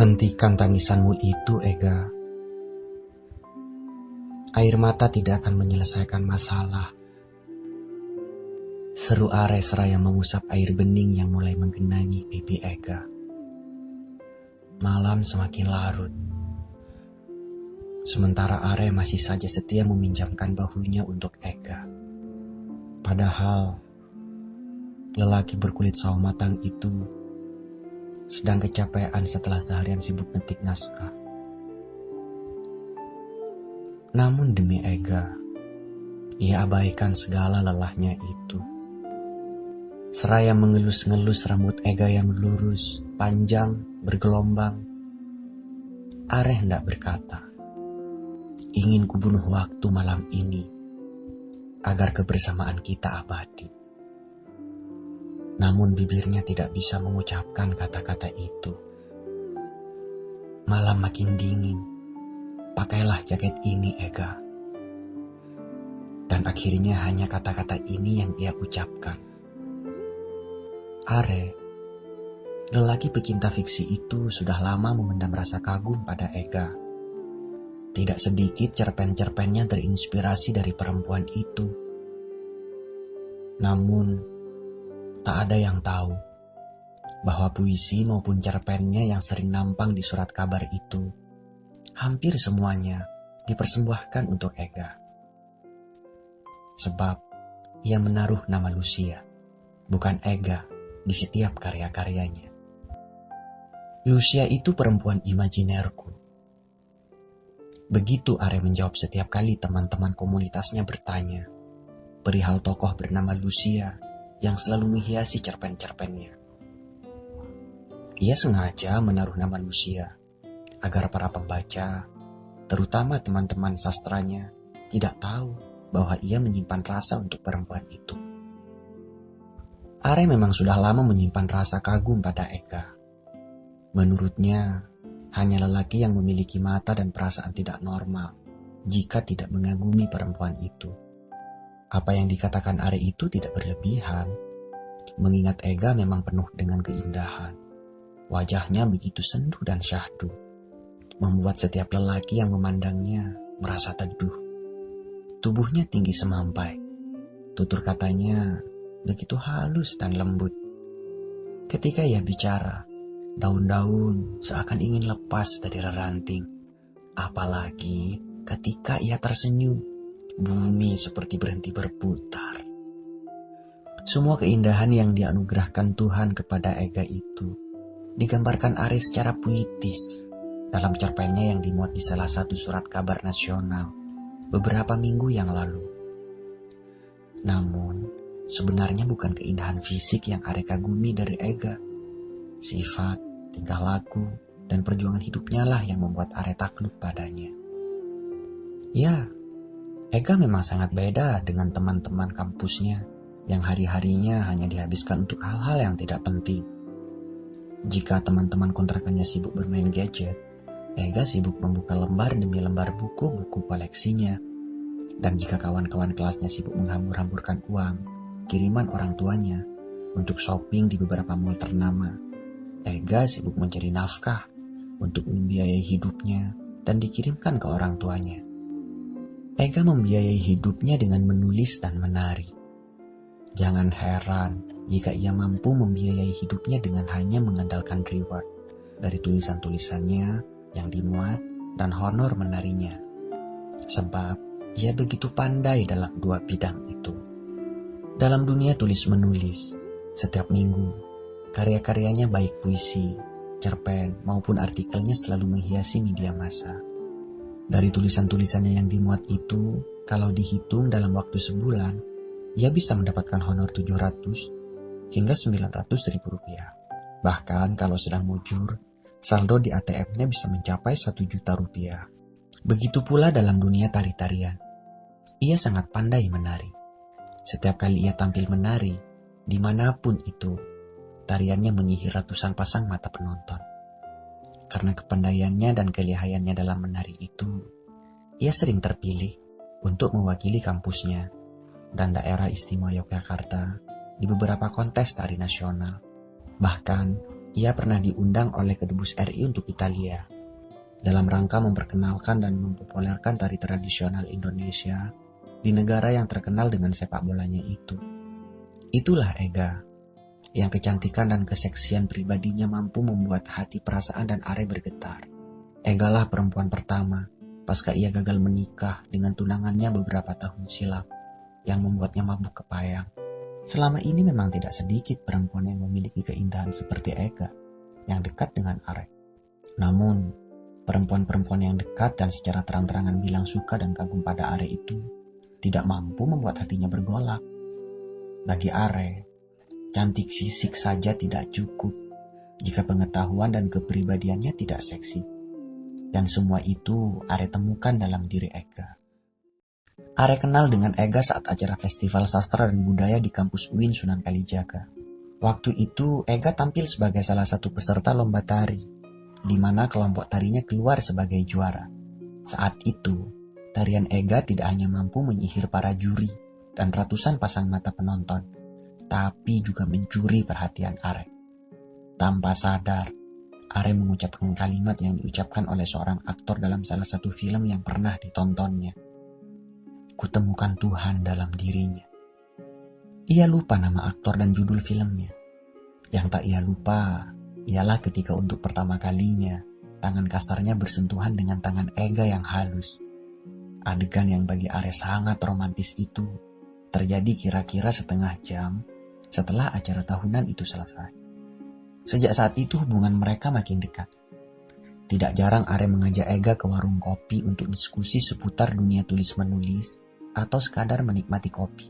Hentikan tangisanmu itu, Ega. Air mata tidak akan menyelesaikan masalah. Seru Are seraya mengusap air bening yang mulai menggenangi pipi Ega. Malam semakin larut. Sementara Are masih saja setia meminjamkan bahunya untuk Ega. Padahal lelaki berkulit sawo matang itu sedang kecapean setelah seharian sibuk ngetik naskah. Namun demi Ega, ia abaikan segala lelahnya itu. Seraya mengelus-ngelus rambut Ega yang lurus, panjang, bergelombang, Are hendak berkata, "Ingin kubunuh waktu malam ini, agar kebersamaan kita abadi." Namun bibirnya tidak bisa mengucapkan kata-kata itu. Malam makin dingin. Pakailah jaket ini, Ega. Dan akhirnya hanya kata-kata ini yang ia ucapkan. Are, lelaki pecinta fiksi itu sudah lama memendam rasa kagum pada Ega. Tidak sedikit cerpen-cerpennya terinspirasi dari perempuan itu. Namun tak ada yang tahu bahwa puisi maupun cerpennya yang sering nampang di surat kabar itu hampir semuanya dipersembahkan untuk Ega. Sebab ia menaruh nama Lucia, bukan Ega, di setiap karya-karyanya. Lucia itu perempuan imajinerku. Begitu Are menjawab setiap kali teman-teman komunitasnya bertanya perihal tokoh bernama Lucia yang selalu menghiasi cerpen-cerpennya. Ia sengaja menaruh nama Lucia agar para pembaca, terutama teman-teman sastranya, tidak tahu bahwa ia menyimpan rasa untuk perempuan itu. Are memang sudah lama menyimpan rasa kagum pada Ega. Menurutnya, hanya lelaki yang memiliki mata dan perasaan tidak normal jika tidak mengagumi perempuan itu. Apa yang dikatakan Are itu tidak berlebihan, mengingat Ega memang penuh dengan keindahan. Wajahnya begitu sendu dan syahdu, membuat setiap lelaki yang memandangnya merasa teduh. Tubuhnya tinggi semampai, tutur katanya begitu halus dan lembut. Ketika ia bicara, daun-daun seakan ingin lepas dari reranting. Apalagi ketika ia tersenyum, bumi seperti berhenti berputar. Semua keindahan yang dianugerahkan Tuhan kepada Ega itu digambarkan Are secara puitis dalam cerpennya yang dimuat di salah satu surat kabar nasional beberapa minggu yang lalu. Namun, sebenarnya bukan keindahan fisik yang Are kagumi dari Ega. Sifat, tingkah laku, dan perjuangan hidupnya lah yang membuat Are takluk padanya. Ya, Ega memang sangat beda dengan teman-teman kampusnya yang hari-harinya hanya dihabiskan untuk hal-hal yang tidak penting. Jika teman-teman kontrakannya sibuk bermain gadget, Ega sibuk membuka lembar demi lembar buku-buku koleksinya. Dan jika kawan-kawan kelasnya sibuk menghambur-hamburkan uang, kiriman orang tuanya, untuk shopping di beberapa mall ternama, Ega sibuk mencari nafkah untuk membiayai hidupnya dan dikirimkan ke orang tuanya. Ega membiayai hidupnya dengan menulis dan menari. Jangan heran jika ia mampu membiayai hidupnya dengan hanya mengandalkan reward dari tulisan-tulisannya yang dimuat dan honor menarinya. Sebab ia begitu pandai dalam dua bidang itu. Dalam dunia tulis-menulis, setiap minggu, karya-karyanya baik puisi, cerpen, maupun artikelnya selalu menghiasi media massa. Dari tulisan-tulisannya yang dimuat itu, kalau dihitung dalam waktu sebulan, ia bisa mendapatkan honor 700 hingga 900 ribu rupiah. Bahkan kalau sedang mujur, saldo di ATM-nya bisa mencapai 1 juta rupiah. Begitu pula dalam dunia tari-tarian. Ia sangat pandai menari. Setiap kali ia tampil menari, dimanapun itu, tariannya menyihir ratusan pasang mata penonton. Karena kepandaiannya dan kelihayannya dalam menari itu, ia sering terpilih untuk mewakili kampusnya dan daerah istimewa Yogyakarta di beberapa kontes tari nasional. Bahkan Ia pernah diundang oleh Kedubes RI untuk Italia dalam rangka memperkenalkan dan mempopulerkan tari tradisional Indonesia di negara yang terkenal dengan sepak bolanya itu. Itulah Ega, yang kecantikan dan keseksian pribadinya mampu membuat hati, perasaan, dan Are bergetar. Ega lah perempuan pertama pasca ia gagal menikah dengan tunangannya beberapa tahun silam yang membuatnya mabuk kepayang. Selama ini memang tidak sedikit perempuan yang memiliki keindahan seperti Ega yang dekat dengan Are. Namun, perempuan-perempuan yang dekat dan secara terang-terangan bilang suka dan kagum pada Are itu tidak mampu membuat hatinya bergolak. Bagi Are, cantik fisik saja tidak cukup jika pengetahuan dan kepribadiannya tidak seksi. Dan semua itu Are temukan dalam diri Ega. Are kenal dengan Ega saat acara Festival Sastra dan Budaya di kampus UIN Sunan Kalijaga. Waktu itu Ega tampil sebagai salah satu peserta lomba tari, di mana kelompok tarinya keluar sebagai juara. Saat itu, tarian Ega tidak hanya mampu menyihir para juri dan ratusan pasang mata penonton, tapi juga mencuri perhatian Are. Tanpa sadar, Are mengucapkan kalimat yang diucapkan oleh seorang aktor dalam salah satu film yang pernah ditontonnya. Kutemukan Tuhan dalam dirinya. Ia lupa nama aktor dan judul filmnya. Yang tak ia lupa ialah ketika untuk pertama kalinya tangan kasarnya bersentuhan dengan tangan Ega yang halus. Adegan yang bagi Are sangat romantis itu terjadi kira-kira setengah jam setelah acara tahunan itu selesai. Sejak saat itu hubungan mereka makin dekat. Tidak jarang Are mengajak Ega ke warung kopi untuk diskusi seputar dunia tulis-menulis atau sekadar menikmati kopi.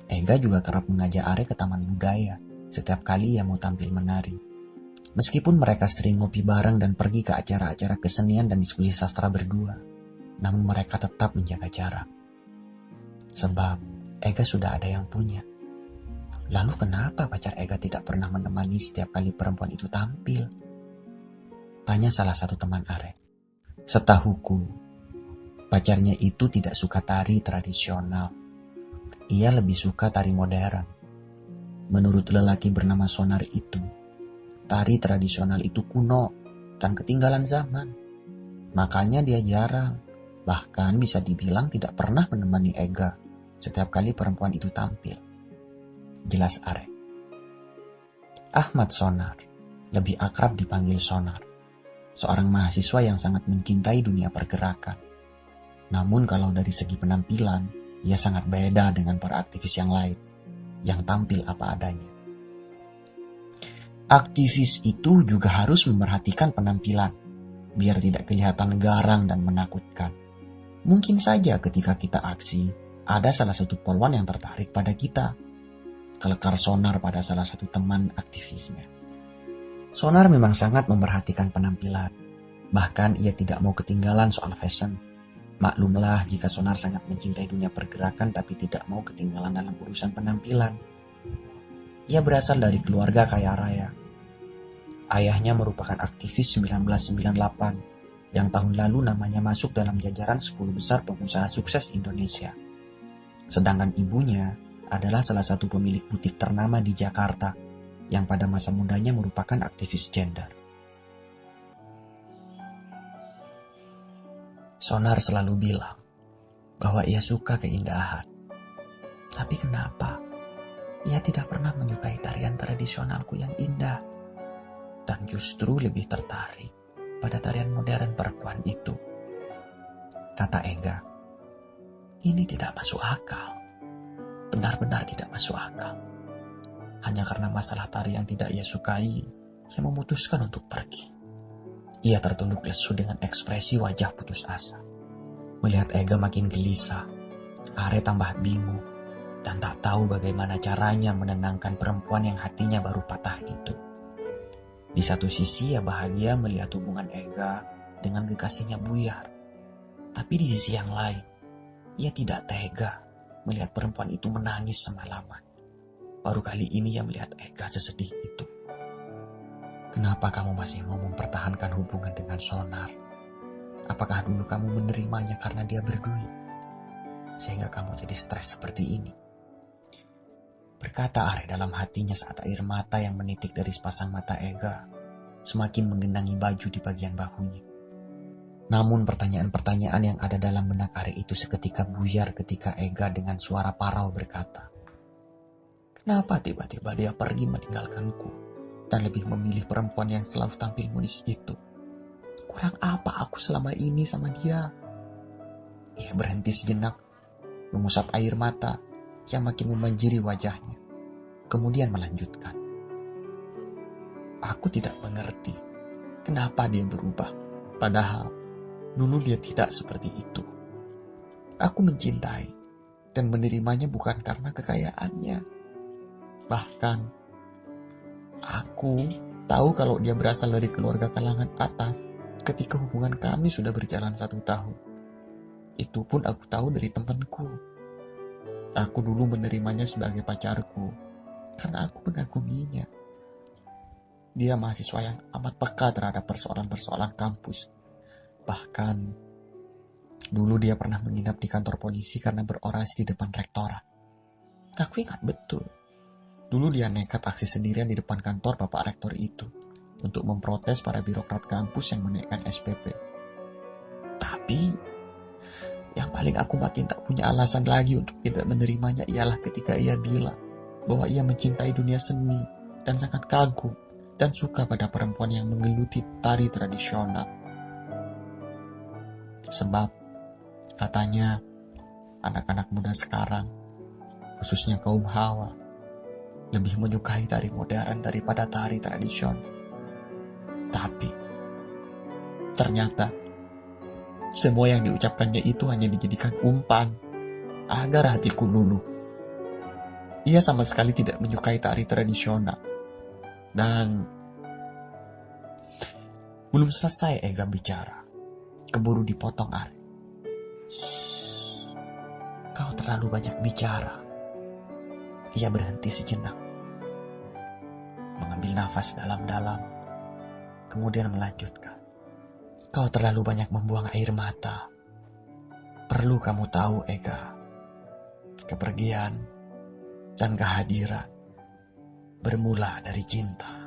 Ega juga kerap mengajak Are ke taman budaya setiap kali ia mau tampil menari. Meskipun mereka sering ngopi bareng dan pergi ke acara-acara kesenian dan diskusi sastra berdua, namun mereka tetap menjaga jarak. Sebab Ega sudah ada yang punya. Lalu kenapa pacar Ega tidak pernah menemani setiap kali perempuan itu tampil? Tanya salah satu teman Are. Setahuku, pacarnya itu tidak suka tari tradisional. Ia lebih suka tari modern. Menurut lelaki bernama Sonar itu, tari tradisional itu kuno dan ketinggalan zaman. Makanya dia jarang, bahkan bisa dibilang tidak pernah menemani Ega setiap kali perempuan itu tampil. Jelas Are. Ahmad Sonar, lebih akrab dipanggil Sonar, seorang mahasiswa yang sangat mencintai dunia pergerakan. Namun kalau dari segi penampilan, ia sangat beda dengan para aktivis yang lain, yang tampil apa adanya. Aktivis itu juga harus memperhatikan penampilan, biar tidak kelihatan garang dan menakutkan. Mungkin saja ketika kita aksi, ada salah satu polwan yang tertarik pada kita. Kelekar Sonar pada salah satu teman aktivisnya. Sonar memang sangat memperhatikan penampilan. Bahkan ia tidak mau ketinggalan soal fashion. Maklumlah jika Sonar sangat mencintai dunia pergerakan tapi tidak mau ketinggalan dalam urusan penampilan. Ia berasal dari keluarga kaya raya. Ayahnya merupakan aktivis 1998 yang tahun lalu namanya masuk dalam jajaran 10 besar pengusaha sukses Indonesia. Sedangkan ibunya adalah salah satu pemilik butik ternama di Jakarta yang pada masa mudanya merupakan aktivis gender. Sonar selalu bilang bahwa ia suka keindahan. Tapi kenapa ia tidak pernah menyukai tarian tradisionalku yang indah dan justru lebih tertarik pada tarian modern perempuan itu? Kata Ega, ini tidak masuk akal. Benar-benar tidak masuk akal. Hanya karena masalah tari yang tidak ia sukai, ia memutuskan untuk pergi. Ia tertunduk lesu dengan ekspresi wajah putus asa. Melihat Ega makin gelisah, Are tambah bingung dan tak tahu bagaimana caranya menenangkan perempuan yang hatinya baru patah itu. Di satu sisi ia bahagia melihat hubungan Ega dengan kekasihnya buyar. Tapi di sisi yang lain, ia tidak tega melihat perempuan itu menangis semalaman. Baru kali ini ia melihat Ega sesedih itu. Kenapa kamu masih mau mempertahankan hubungan dengan Sonar? Apakah dulu kamu menerimanya karena dia berduit? Sehingga kamu jadi stres seperti ini? berkata Are dalam hatinya saat air mata yang menitik dari sepasang mata Ega semakin menggenangi baju di bagian bahunya. Namun pertanyaan-pertanyaan yang ada dalam benak Are itu seketika buyar ketika Ega dengan suara parau berkata, "Kenapa tiba-tiba dia pergi meninggalkanku dan lebih memilih perempuan yang selalu tampil manis itu? Kurang apa aku selama ini sama dia?" Ia berhenti sejenak, mengusap air mata yang makin membanjiri wajahnya. Kemudian melanjutkan, "Aku tidak mengerti kenapa dia berubah, padahal dulu dia tidak seperti itu. Aku mencintai dan menerimanya bukan karena kekayaannya. Bahkan, aku tahu kalau dia berasal dari keluarga kalangan atas ketika hubungan kami sudah berjalan 1 tahun. Itu pun aku tahu dari temanku. Aku dulu menerimanya sebagai pacarku karena aku mengaguminya. Dia mahasiswa yang amat peka terhadap persoalan-persoalan kampus. Bahkan, dulu dia pernah menginap di kantor polisi karena berorasi di depan rektorat. Aku ingat betul. Dulu dia nekat aksi sendirian di depan kantor Bapak Rektor itu untuk memprotes para birokrat kampus yang menaikkan SPP. Tapi yang paling aku makin tak punya alasan lagi untuk tidak menerimanya ialah ketika ia bilang bahwa ia mencintai dunia seni dan sangat kagum dan suka pada perempuan yang menggeluti tari tradisional. Sebab, katanya, anak-anak muda sekarang, khususnya kaum Hawa, lebih menyukai tari modern daripada tari tradisional. Tapi, ternyata, semua yang diucapkannya itu hanya dijadikan umpan agar hatiku luluh. Ia sama sekali tidak menyukai tari tradisional. Dan belum selesai Ega bicara, keburu dipotong Are. Kau terlalu banyak bicara. Ia berhenti sejenak, mengambil nafas dalam-dalam, kemudian melanjutkan. Kau terlalu banyak membuang air mata. Perlu kamu tahu, Ega, kepergian dan kehadiran bermula dari cinta.